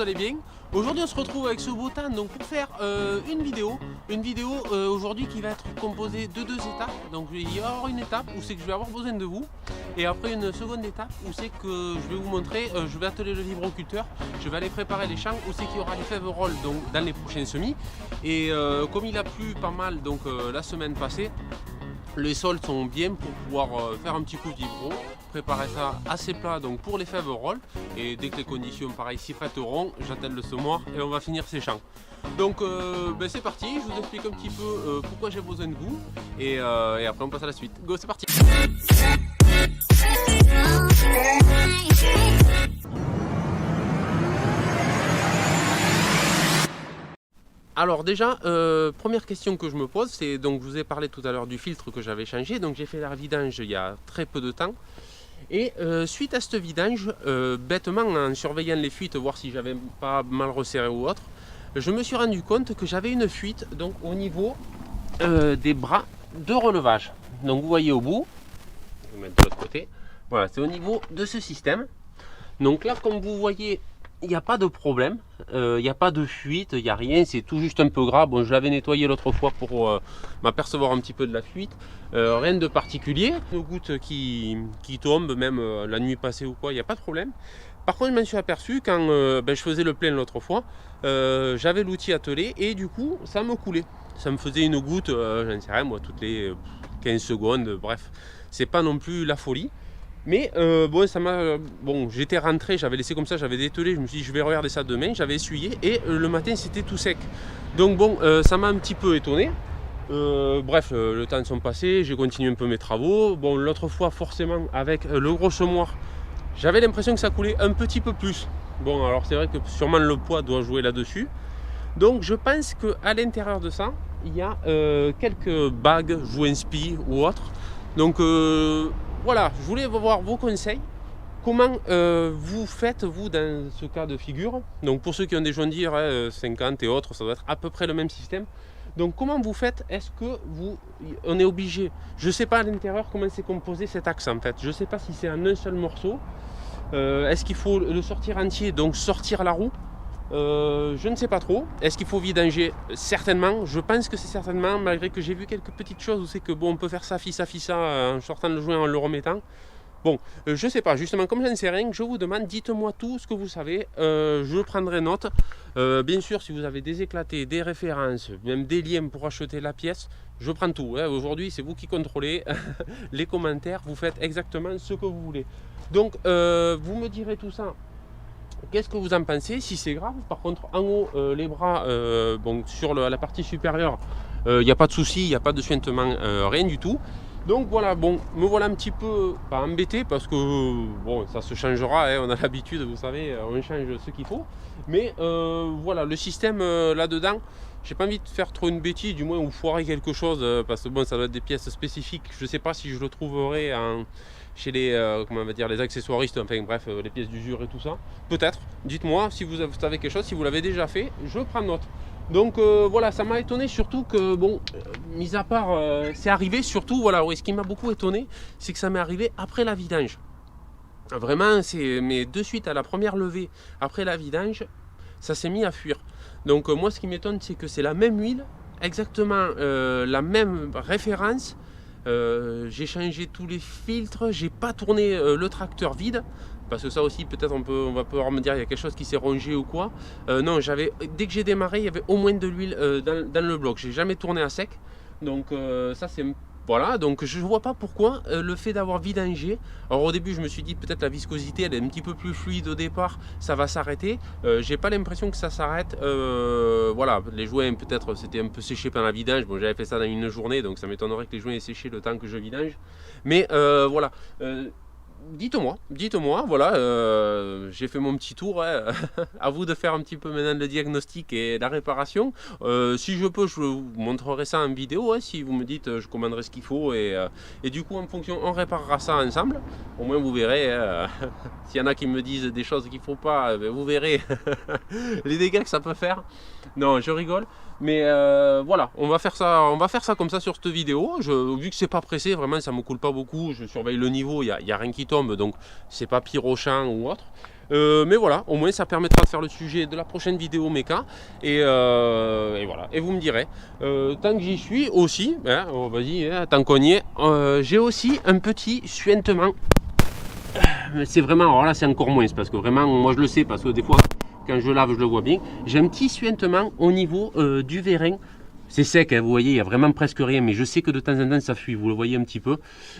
vous allez bien. Aujourd'hui on se retrouve avec ce beau temps donc pour faire une vidéo aujourd'hui qui va être composée de deux étapes. Donc il va y avoir une étape où c'est que je vais avoir besoin de vous et après une seconde étape où c'est que je vais vous montrer, je vais atteler le vibroculteur, je vais aller préparer les champs où c'est qu'il y aura les fèves rolls donc dans les prochains semis. Et comme il a plu pas mal donc la semaine passée, les sols sont bien pour pouvoir faire un petit coup de vibro, préparer ça assez plat donc pour les fèves rolls, et dès que les conditions pareil s'y prêteront, j'attelle le semoir et on va finir ces champs. Donc c'est parti, je vous explique un petit peu pourquoi j'ai besoin de vous et après on passe à la suite. Go, c'est parti. Alors déjà, première question que je me pose, c'est donc je vous ai parlé tout à l'heure du filtre que j'avais changé, donc j'ai fait la vidange il y a très peu de temps. Et suite à ce vidange, bêtement en surveillant les fuites, voir si j'avais pas mal resserré ou autre, je me suis rendu compte que j'avais une fuite donc au niveau des bras de relevage. Donc vous voyez au bout, je vais mettre de l'autre côté, voilà, c'est au niveau de ce système. Donc là, comme vous voyez, il n'y a pas de problème, il n'y a pas de fuite, il n'y a rien, c'est tout juste un peu gras. Bon, je l'avais nettoyé l'autre fois pour m'apercevoir un petit peu de la fuite, rien de particulier. Une goutte qui tombe, même la nuit passée ou quoi, il n'y a pas de problème. Par contre, je m'en suis aperçu quand je faisais le plein l'autre fois, j'avais l'outil attelé et du coup, ça me coulait. Ça me faisait une goutte, j'en sais rien moi, toutes les 15 secondes, bref, c'est pas non plus la folie. Mais ça m'a. J'étais rentré, j'avais laissé comme ça, j'avais dételé, je me suis dit je vais regarder ça demain, j'avais essuyé et le matin c'était tout sec. Donc ça m'a un petit peu étonné. Le temps sont passés, j'ai continué un peu mes travaux. Bon, l'autre fois forcément avec le gros semoir, j'avais l'impression que ça coulait un petit peu plus. Bon, alors c'est vrai que sûrement le poids doit jouer là-dessus. Donc je pense qu'à l'intérieur de ça, il y a quelques bagues, jouins-spi ou autres. Donc voilà, je voulais voir vos conseils. Comment vous faites, vous, dans ce cas de figure? Donc, pour ceux qui ont des John Deere 50 et autres, ça doit être à peu près le même système. Donc, comment vous faites? Est-ce que on est obligé? Je ne sais pas à l'intérieur comment c'est composé cet axe, en fait. Je ne sais pas si c'est en un seul morceau. Est-ce qu'il faut le sortir entier, donc sortir la roue? Je ne sais pas trop. Est-ce qu'il faut vidanger? Certainement. Je pense que c'est certainement, malgré que j'ai vu quelques petites choses où c'est que on peut faire ça, fissa, en sortant le joint en le remettant. Bon, je sais pas. Justement, comme j'en sais rien, je vous demande, dites-moi tout ce que vous savez. Je prendrai note. Bien sûr, si vous avez des éclatés, des références, même des liens pour acheter la pièce, je prends tout. Hein. Aujourd'hui, c'est vous qui contrôlez les commentaires. Vous faites exactement ce que vous voulez. Donc, vous me direz tout ça. Qu'est-ce que vous en pensez? Si c'est grave, par contre en haut les bras, sur la partie supérieure, il n'y a pas de souci, il n'y a pas de suintement, rien du tout. Donc voilà, me voilà un petit peu pas embêté parce que ça se changera, hein, on a l'habitude, vous savez, on change ce qu'il faut. Mais voilà, le système là-dedans, j'ai pas envie de faire trop une bêtise, du moins ou foirer quelque chose, parce que ça doit être des pièces spécifiques. Je sais pas si je le trouverai chez les les accessoiristes, enfin bref, les pièces d'usure et tout ça. Peut-être, dites-moi si vous savez quelque chose, si vous l'avez déjà fait, je prends note. Donc voilà, ça m'a étonné surtout que mis à part c'est arrivé surtout, voilà, ce qui m'a beaucoup étonné, c'est que ça m'est arrivé après la vidange. Vraiment, mais de suite à la première levée après la vidange, ça s'est mis à fuir. Donc moi ce qui m'étonne, c'est que c'est la même huile, exactement la même référence. J'ai changé tous les filtres, j'ai pas tourné le tracteur vide parce que ça aussi peut-être on va pouvoir me dire il y a quelque chose qui s'est rongé ou quoi. Non, dès que j'ai démarré, il y avait au moins de l'huile dans le bloc. J'ai jamais tourné à sec, donc ça c'est voilà. Donc je vois pas pourquoi le fait d'avoir vidangé. Alors au début je me suis dit peut-être la viscosité elle est un petit peu plus fluide au départ, ça va s'arrêter. J'ai pas l'impression que ça s'arrête. Voilà, les joints peut-être c'était un peu séché pendant la vidange. Bon, j'avais fait ça dans une journée, donc ça m'étonnerait que les joints aient séché le temps que je vidange. Mais voilà. Dites-moi, voilà, j'ai fait mon petit tour, hein. À vous de faire un petit peu maintenant le diagnostic et la réparation. Si je peux, je vous montrerai ça en vidéo, hein, si vous me dites, je commanderai ce qu'il faut et du coup en fonction, on réparera ça ensemble. Au moins vous verrez, s'il y en a qui me disent des choses qu'il ne faut pas, vous verrez les dégâts que ça peut faire. Non, je rigole. Mais voilà, on va faire ça comme ça sur cette vidéo. Vu que c'est pas pressé, vraiment ça me coule pas beaucoup. Je surveille le niveau, il y a rien qui tombe, donc c'est pas pire au champ ou autre. Mais voilà, au moins ça permettra de faire le sujet de la prochaine vidéo méca. Et voilà, et vous me direz. Tant que j'y suis aussi, hein, oh, vas-y, hein, tant qu'on y est, j'ai aussi un petit suintement. C'est vraiment, alors là c'est encore moins, parce que vraiment, moi je le sais, parce que des fois, quand je lave, je le vois bien. J'ai un petit suintement au niveau du vérin. C'est sec, hein, vous voyez, il n'y a vraiment presque rien, mais je sais que de temps en temps ça fuit, vous le voyez un petit peu.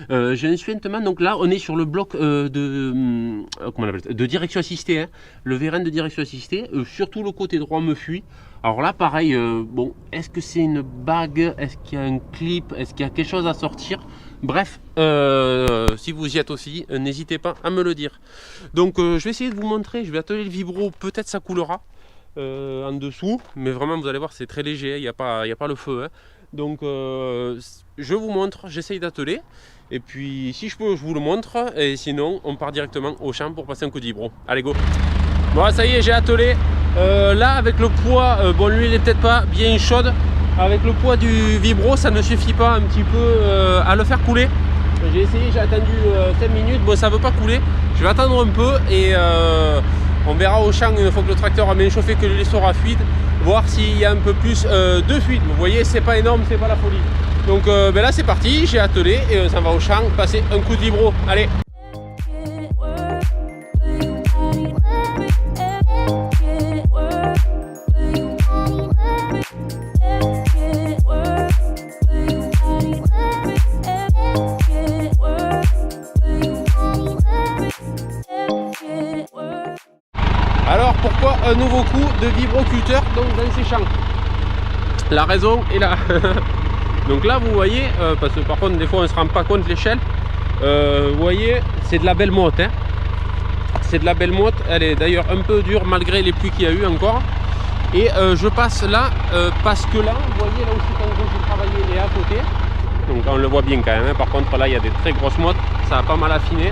J'ai un suintement, donc là on est sur le bloc comment on appelle ça, de direction assistée, hein, le vérin de direction assistée, surtout le côté droit me fuit. Alors là pareil, bon, est-ce que c'est une bague, est-ce qu'il y a un clip, est-ce qu'il y a quelque chose à sortir? Bref, si vous y êtes aussi, n'hésitez pas à me le dire. Donc je vais essayer de vous montrer, je vais atteler le vibro, peut-être ça coulera. En dessous, mais vraiment vous allez voir c'est très léger, il n'y a pas le feu, hein. Donc je vous montre, j'essaye d'atteler et puis si je peux je vous le montre, et sinon on part directement au champ pour passer un coup de vibro. Allez go. Bon ça y est, j'ai attelé. Là avec le poids, bon lui il est peut-être pas bien chaude, avec le poids du vibro ça ne suffit pas un petit peu à le faire couler. J'ai essayé, j'ai attendu 5 minutes, bon ça veut pas couler, je vais attendre un peu et on verra au champ une fois que le tracteur a bien chauffé, que l'huile sera fluide, voir s'il y a un peu plus de fluide. Vous voyez, c'est pas énorme, c'est pas la folie. Donc ben là c'est parti, j'ai attelé et ça va au champ passer un coup de vibro. Allez. Alors pourquoi un nouveau coup de vibroculteur donc dans ces champs? La raison est là. Donc là vous voyez, parce que par contre des fois on ne se rend pas compte l'échelle, vous voyez c'est de la belle motte, hein. C'est de la belle motte, elle est d'ailleurs un peu dure malgré les pluies qu'il y a eu encore. Et je passe là parce que là, vous voyez là aussi quand j'ai travaillé est à côté. Donc on le voit bien quand même, hein. Par contre là il y a des très grosses mottes, ça a pas mal affiné.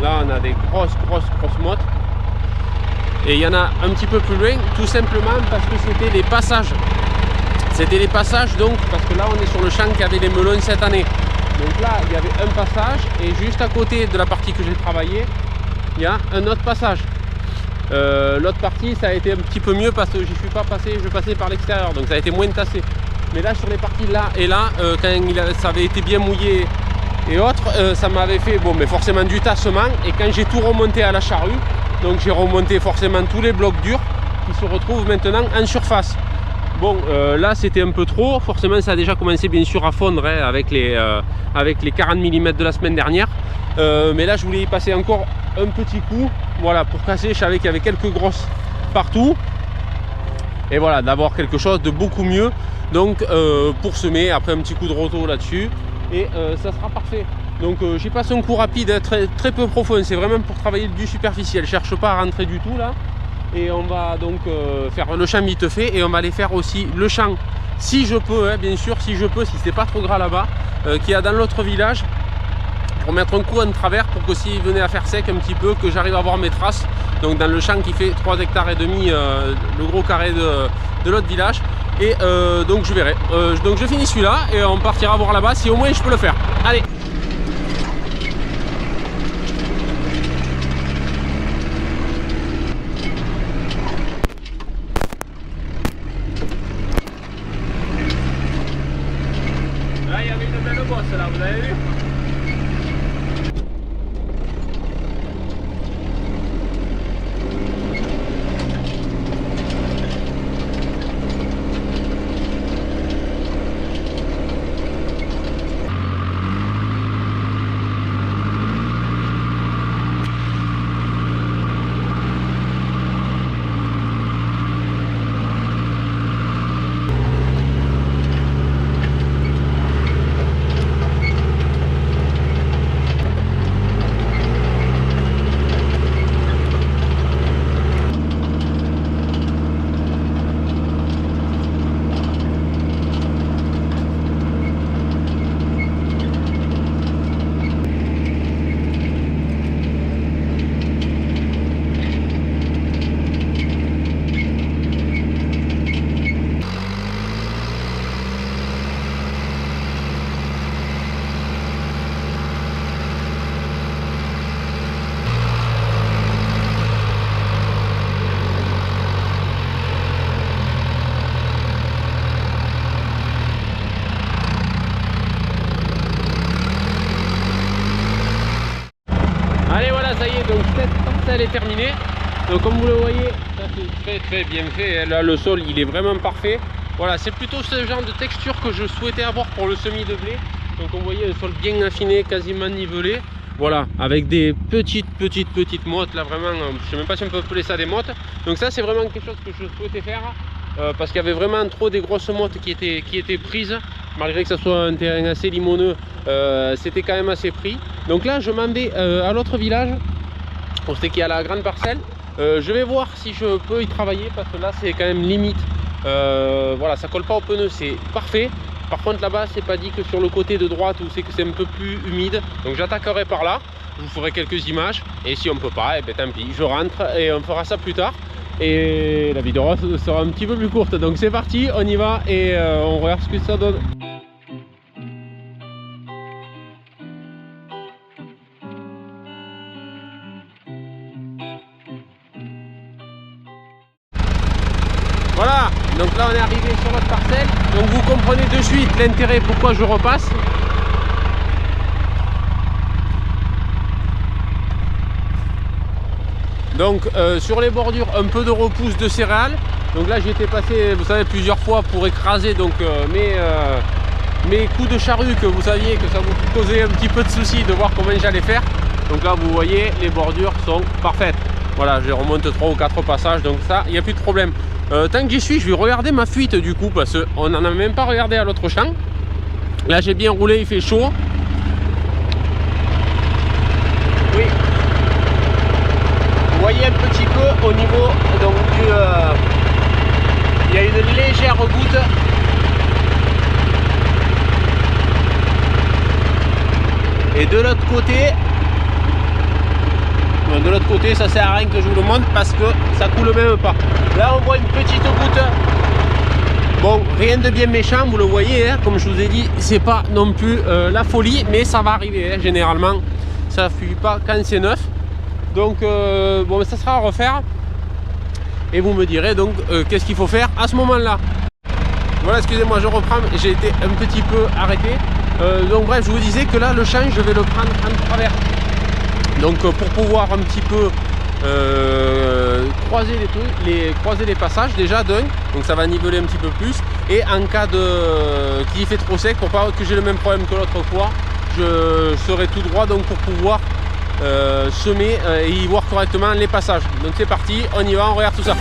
Là on a des grosses mottes. Et il y en a un petit peu plus loin, tout simplement parce que c'était les passages. C'était les passages donc, parce que là on est sur le champ qui avait les melons cette année. Donc là il y avait un passage et juste à côté de la partie que j'ai travaillé, il y a un autre passage. L'autre partie ça a été un petit peu mieux parce que j'y suis pas passé, je passais par l'extérieur, donc ça a été moins tassé. Mais là sur les parties là et là, quand ça avait été bien mouillé et autres, ça m'avait fait bon, mais forcément du tassement. Et quand j'ai tout remonté à la charrue, donc j'ai remonté forcément tous les blocs durs qui se retrouvent maintenant en surface. Bon là c'était un peu trop, forcément ça a déjà commencé bien sûr à fondre, hein, avec les 40 mm de la semaine dernière. Mais là je voulais y passer encore un petit coup, voilà, pour casser. Je savais qu'il y avait quelques grosses partout. Et voilà, d'avoir quelque chose de beaucoup mieux. Donc pour semer, après un petit coup de roto là-dessus. Et ça sera parfait. Donc j'y passe un coup rapide, très peu profond. C'est vraiment pour travailler du superficiel. Je cherche pas à rentrer du tout là. Et on va donc faire le champ vite fait. Et on va aller faire aussi le champ, si je peux, hein, bien sûr, si je peux, si c'est pas trop gras là-bas, qu'il y a dans l'autre village, pour mettre un coup en travers, pour que s'il venait à faire sec un petit peu, que j'arrive à voir mes traces. Donc dans le champ qui fait 3,5 hectares, le gros carré de l'autre village. Et donc je verrai. Donc je finis celui-là et on partira voir là-bas si au moins je peux le faire. Allez. Là il y avait une belle bosse là, vous avez vu? elle est terminée. Donc comme vous le voyez, ça c'est très bien fait. Là le sol il est vraiment parfait. Voilà, c'est plutôt ce genre de texture que je souhaitais avoir pour le semis de blé. Donc on voyait un sol bien affiné, quasiment nivelé. Voilà, avec des petites mottes là, vraiment, je sais même pas si on peut appeler ça des mottes. Donc ça c'est vraiment quelque chose que je souhaitais faire. Parce qu'il y avait vraiment trop des grosses mottes qui étaient prises. Malgré que ça soit un terrain assez limoneux, c'était quand même assez pris. Donc là je m'en vais à l'autre village, on sait qu'il y a la grande parcelle. Je vais voir si je peux y travailler parce que là c'est quand même limite. Voilà, ça colle pas aux pneus, c'est parfait. Par contre là-bas c'est pas dit que sur le côté de droite où c'est que c'est un peu plus humide. Donc j'attaquerai par là, je vous ferai quelques images. Et si on peut pas, et ben tant pis, je rentre et on fera ça plus tard. Et la vidéo sera un petit peu plus courte. Donc c'est parti, on y va et on regarde ce que ça donne. Voilà, donc là on est arrivé sur notre parcelle. Donc vous comprenez de suite l'intérêt pourquoi je repasse. Donc sur les bordures un peu de repousse de céréales. Donc là j'ai été passé, vous savez, plusieurs fois pour écraser donc mes coups de charrue, que vous saviez que ça vous causait un petit peu de soucis de voir comment j'allais faire. Donc là vous voyez les bordures sont parfaites. Voilà, je remonte 3 ou 4 passages, donc ça il n'y a plus de problème. Tant que j'y suis, je vais regarder ma fuite du coup, parce qu'on n'en a même pas regardé à l'autre champ. Là j'ai bien roulé, il fait chaud. Oui. Vous voyez un petit peu au niveau donc du il y a une légère goutte. Et de l'autre côté, ça sert à rien que je vous le montre parce que ça coule même pas. Là on voit une petite goutte. Bon, rien de bien méchant, vous le voyez, hein, comme je vous ai dit, c'est pas non plus la folie, mais ça va arriver, hein, généralement ça fuit pas quand c'est neuf. Donc bon, ça sera à refaire et vous me direz donc qu'est-ce qu'il faut faire à ce moment là. Voilà, excusez-moi, je reprends, j'ai été un petit peu arrêté. Donc bref, je vous disais que là le champ je vais le prendre en travers, donc pour pouvoir un petit peu croiser les trucs, croiser les passages déjà d'un, donc ça va niveler un petit peu plus, et en cas de qu'il fait trop sec, pour pas que j'ai le même problème que l'autre fois, je serai tout droit donc pour pouvoir semer et y voir correctement les passages. Donc c'est parti, on y va, on regarde tout ça.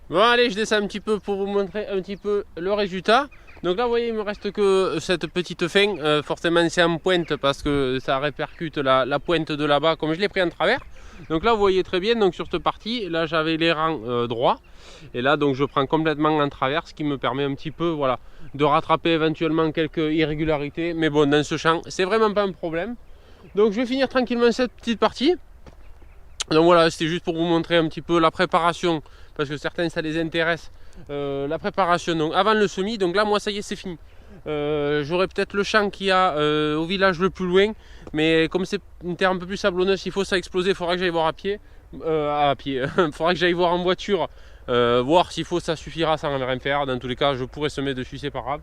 Bon allez, je descends un petit peu pour vous montrer un petit peu le résultat. Donc là vous voyez, il me reste que cette petite fin, forcément c'est en pointe parce que ça répercute la pointe de là-bas comme je l'ai pris en travers. Donc là vous voyez très bien, donc sur cette partie, là j'avais les rangs droits. Et là donc je prends complètement en travers, ce qui me permet un petit peu voilà, de rattraper éventuellement quelques irrégularités. Mais bon, dans ce champ, c'est vraiment pas un problème. Donc je vais finir tranquillement cette petite partie. Donc voilà, c'était juste pour vous montrer un petit peu la préparation, parce que certains ça les intéresse, la préparation donc avant le semis. Donc là moi ça y est c'est fini. J'aurai peut-être le champ qu'il y a au village le plus loin, mais comme c'est une terre un peu plus sablonneuse, il faut ça exploser, il faudra que j'aille voir à pied. Il faudra que j'aille voir en voiture, voir s'il faut, ça suffira sans rien faire. Dans tous les cas je pourrais semer dessus, c'est pas grave.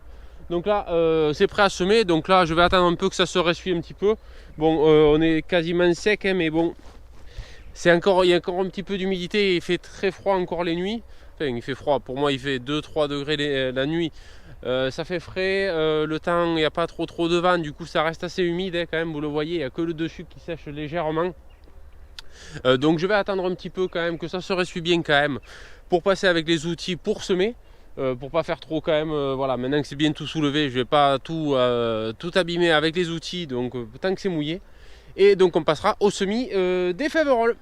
Donc là c'est prêt à semer, donc là je vais attendre un peu que ça se ressuie un petit peu. Bon on est quasiment sec hein, mais bon il y a encore un petit peu d'humidité, il fait très froid encore les nuits. Enfin il fait froid, pour moi il fait 2-3 degrés la nuit. Ça fait frais, le temps, il n'y a pas trop de vent, du coup ça reste assez humide hein, quand même, vous le voyez, il n'y a que le dessus qui sèche légèrement. Donc je vais attendre un petit peu quand même, que ça se ressuie bien quand même, pour passer avec les outils pour semer, pour pas faire trop quand même, voilà, maintenant que c'est bien tout soulevé, je vais pas tout abîmer avec les outils, donc tant que c'est mouillé. Et donc on passera au semis des fèves-rolles.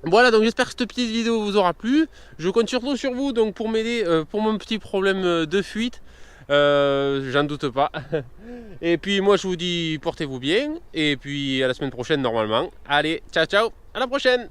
Voilà, donc j'espère que cette petite vidéo vous aura plu. Je compte surtout sur vous donc pour m'aider pour mon petit problème de fuite. J'en doute pas. Et puis moi je vous dis portez-vous bien. Et puis à la semaine prochaine normalement. Allez, ciao ciao, à la prochaine.